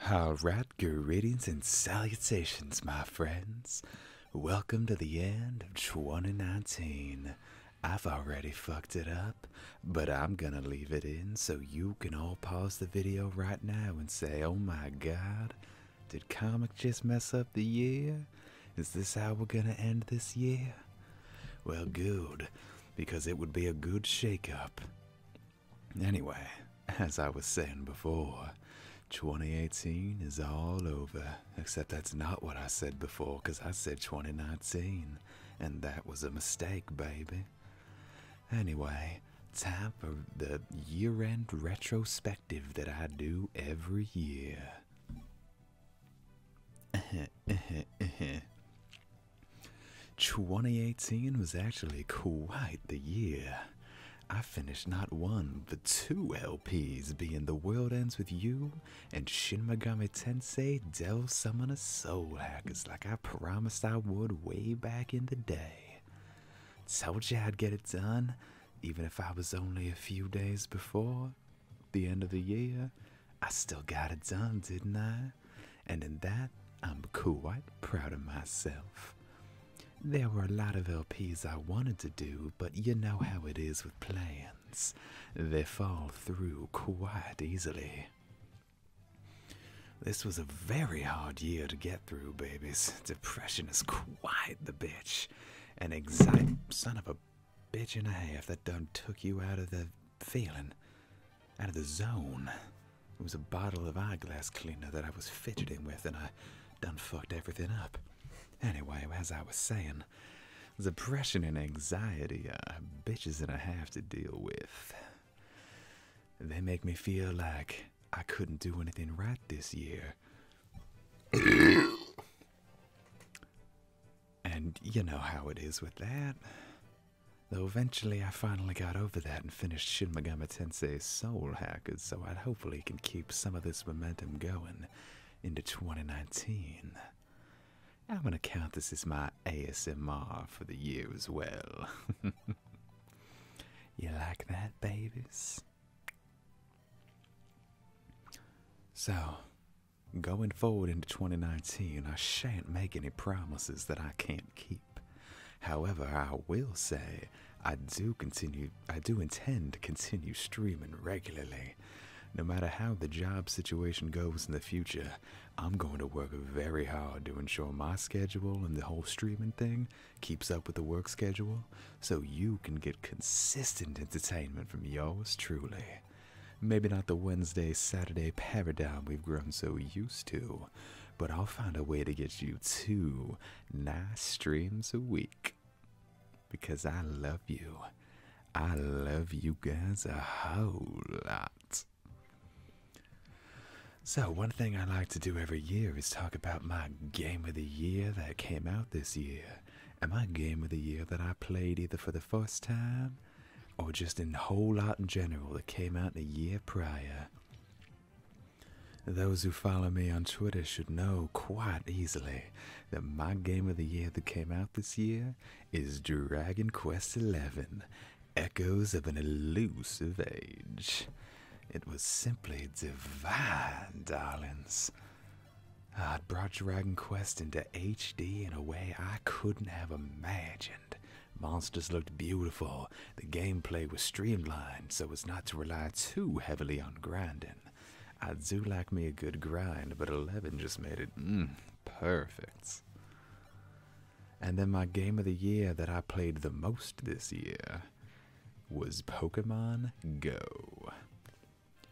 Alright, greetings and salutations, my friends. Welcome to the end of 2019. I've already fucked it up, but I'm gonna leave it in so you can all pause the video right now and say, oh my god, did comic just mess up the year? Is this how we're gonna end this year? Well, good, because it would be a good shakeup. Anyway, as I was saying before, 2018 is all over, except that's not what I said before, because I said 2019, and that was a mistake, baby. Anyway, time for the year-end retrospective that I do every year. 2018 was actually quite the year. I finished not one, but 2 LPs, being The World Ends With You and Shin Megami Tensei Devil Summoner Soul Hackers, like I promised I would way back in the day. Told you I'd get it done, even if I was only a few days before the end of the year. I still got it done, didn't I? And in that, I'm quite proud of myself. There were a lot of LPs I wanted to do, but you know how it is with plans. They fall through quite easily. This was a very hard year to get through, babies. Depression is quite the bitch. And anxiety, son of a bitch and a half, that done took you out of the feeling, out of the zone. It was a bottle of eyeglass cleaner that I was fidgeting with, and I done fucked everything up. Anyway, as I was saying, depression and anxiety are bitches and a half to deal with. They make me feel like I couldn't do anything right this year. And you know how it is with that. Though eventually I finally got over that and finished Shin Megami Tensei Soul Hackers, so I hopefully can keep some of this momentum going into 2019. I'm gonna count this as my ASMR for the year as well. You like that, babies? So, going forward into 2019, I shan't make any promises that I can't keep. However, I will say I do intend to continue streaming regularly. No matter how the job situation goes in the future, I'm going to work very hard to ensure my schedule and the whole streaming thing keeps up with the work schedule, so you can get consistent entertainment from yours truly. Maybe not the Wednesday, Saturday paradigm we've grown so used to, but I'll find a way to get you 2 nice streams a week. Because I love you. I love you guys a whole lot. So, one thing I like to do every year is talk about my game of the year that came out this year, and my game of the year that I played either for the first time, or just in a whole lot in general that came out in a year prior. Those who follow me on Twitter should know quite easily that my game of the year that came out this year is Dragon Quest XI, Echoes of an Elusive Age. It was simply divine, darlings. It brought Dragon Quest into HD in a way I couldn't have imagined. Monsters looked beautiful, the gameplay was streamlined so as not to rely too heavily on grinding. I do like me a good grind, but 11 just made it, perfect. And then my game of the year that I played the most this year was Pokemon Go.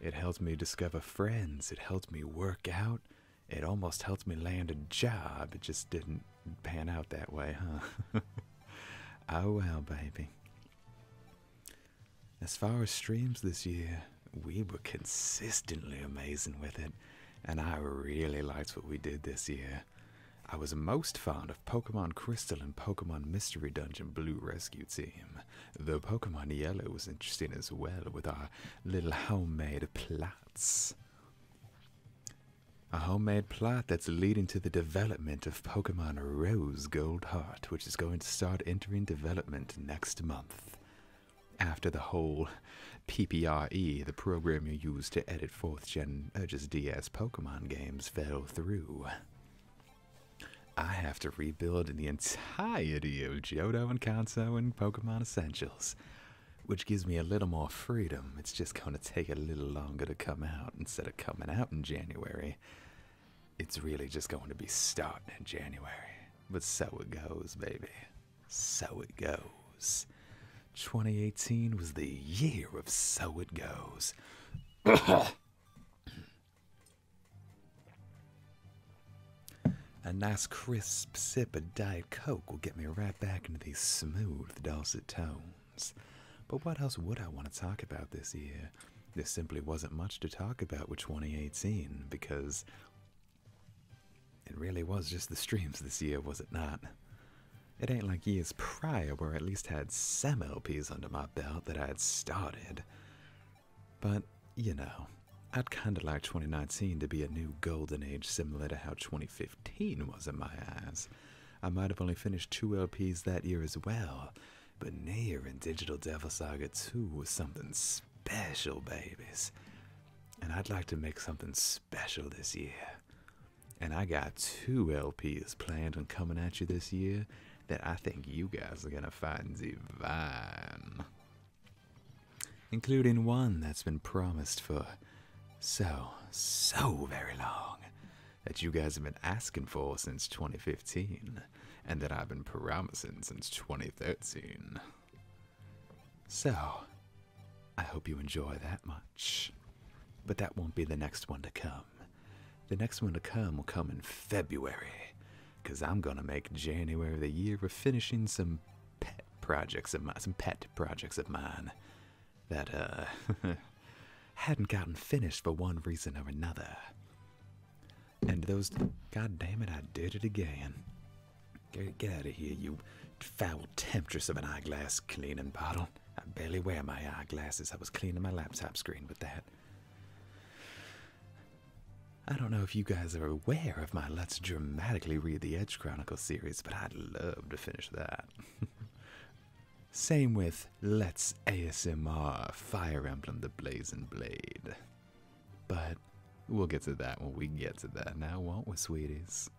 It helped me discover friends, it helped me work out, it almost helped me land a job. It just didn't pan out that way, huh? Oh well, baby. As far as streams this year, we were consistently amazing with it, and I really liked what we did this year. I was most fond of Pokemon Crystal and Pokemon Mystery Dungeon Blue Rescue Team, though Pokemon Yellow was interesting as well with our little homemade plots. A homemade plot that's leading to the development of Pokemon Rose Gold Heart, which is going to start entering development next month. After the whole PPRE, the program you use to edit 4th Gen Urges DS Pokemon games, fell through. I have to rebuild the entirety of Johto and Kanto and Pokemon Essentials, which gives me a little more freedom. It's just going to take a little longer to come out instead of coming out in January. It's really just going to be starting in January. But so it goes, baby. So it goes. 2018 was the year of so it goes. A nice crisp sip of Diet Coke will get me right back into these smooth, dulcet tones. But what else would I want to talk about this year? There simply wasn't much to talk about with 2018, because it really was just the streams this year, was it not? It ain't like years prior where I at least had some LPs under my belt that I had started. But, you know, I'd kinda like 2019 to be a new golden age similar to how 2015 was in my eyes. I might have only finished 2 LPs that year as well, but Nier and Digital Devil Saga 2 was something special, babies. And I'd like to make something special this year. And I got 2 LPs planned on coming at you this year that I think you guys are gonna find divine. Including one that's been promised for so very long, that you guys have been asking for since 2015, and that I've been promising since 2013. So, I hope you enjoy that much. But that won't be the next one to come. The next one to come will come in February, because I'm going to make January the year of finishing some pet projects of mine, that, hadn't gotten finished for one reason or another. And those, god damn it, I did it again. Get out of here, you foul temptress of an eyeglass cleaning bottle. I barely wear my eyeglasses. I was cleaning my laptop screen with that. I don't know if you guys are aware of my Let's Dramatically Read the Edge Chronicle series, but I'd love to finish that. Same with Let's ASMR Fire Emblem the Blazing Blade. But we'll get to that when we get to that now, won't we, sweeties?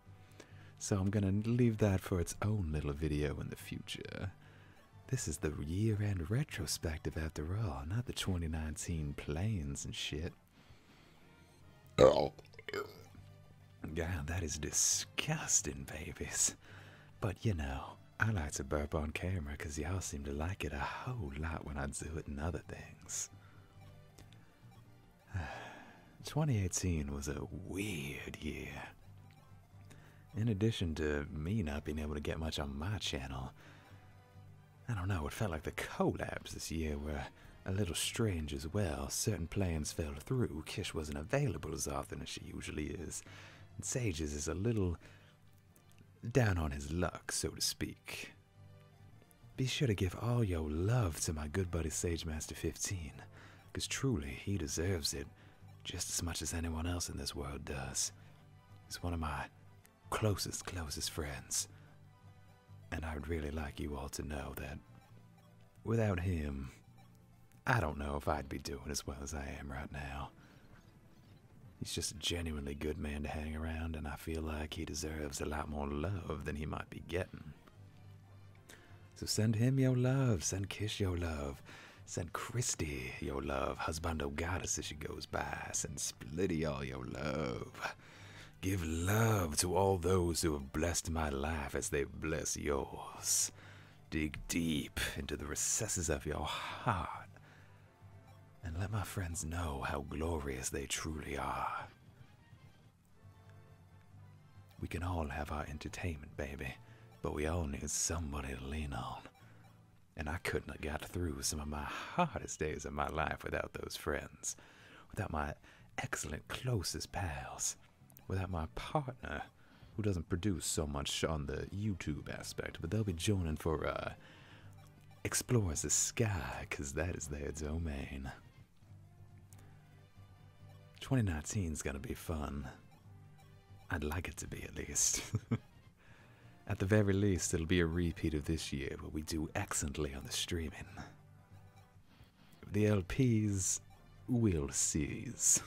So I'm gonna leave that for its own little video in the future. This is the year-end retrospective after all, not the 2019 plans and shit. Oh. God, that is disgusting, babies. But you know, I like to burp on camera because y'all seem to like it a whole lot when I do it in other things. 2018 was a weird year. In addition to me not being able to get much on my channel, I don't know, it felt like the collabs this year were a little strange as well. Certain plans fell through. Kish wasn't available as often as she usually is. And Sages is a little down on his luck, so to speak. Be sure to give all your love to my good buddy SageMaster15, because truly he deserves it just as much as anyone else in this world does. He's one of my closest friends. And I would really like you all to know that without him, I don't know if I'd be doing as well as I am right now. He's just a genuinely good man to hang around, and I feel like he deserves a lot more love than he might be getting. So send him your love, send Kish your love, send Christy your love, Husbando Goddess as she goes by, send Splitty all your love. Give love to all those who have blessed my life as they bless yours. Dig deep into the recesses of your heart and let my friends know how glorious they truly are. We can all have our entertainment, baby, but we all need somebody to lean on. And I couldn't have got through some of my hardest days of my life without those friends, without my excellent closest pals, without my partner, who doesn't produce so much on the YouTube aspect, but they'll be joining for Explores the Sky, because that is their domain. 2019 is gonna be fun. I'd like it to be, at least. At the very least, it'll be a repeat of this year, but we do excellently on the streaming. the LPs we'll seize.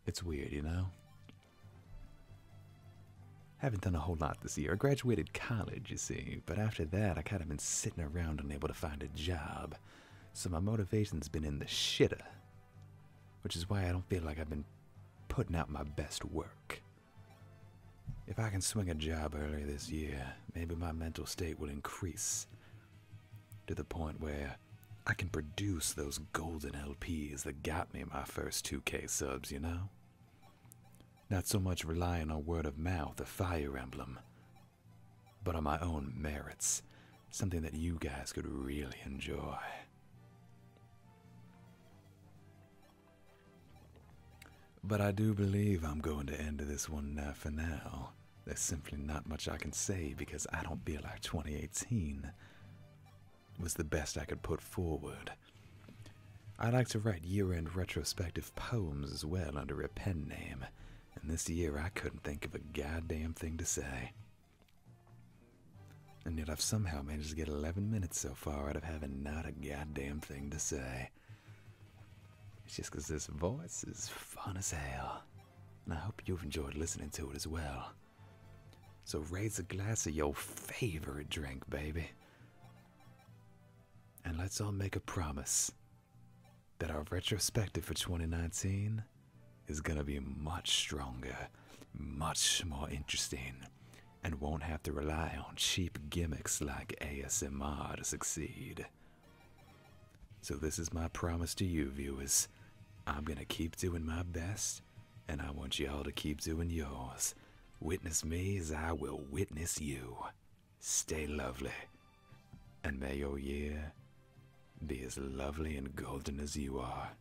It's weird, you know? Haven't done a whole lot this year. I graduated college, you see, but after that I kind of been sitting around unable to find a job. So my motivation's been in the shitter, which is why I don't feel like I've been putting out my best work. If I can swing a job earlier this year, maybe my mental state will increase to the point where I can produce those golden LPs that got me my first 2K subs, you know? Not so much relying on word of mouth or Fire Emblem, but on my own merits, something that you guys could really enjoy. But I do believe I'm going to end this one for now. There's simply not much I can say because I don't feel like 2018 was the best I could put forward. I like to write year-end retrospective poems as well under a pen name, and this year I couldn't think of a goddamn thing to say. And yet I've somehow managed to get 11 minutes so far out of having not a goddamn thing to say. It's just because this voice is fun as hell, and I hope you've enjoyed listening to it as well. So raise a glass of your favorite drink, baby. And let's all make a promise that our retrospective for 2019 is gonna be much stronger, much more interesting, and won't have to rely on cheap gimmicks like ASMR to succeed. So this is my promise to you, viewers. I'm gonna keep doing my best, and I want y'all to keep doing yours. Witness me as I will witness you. Stay lovely, and may your year be as lovely and golden as you are.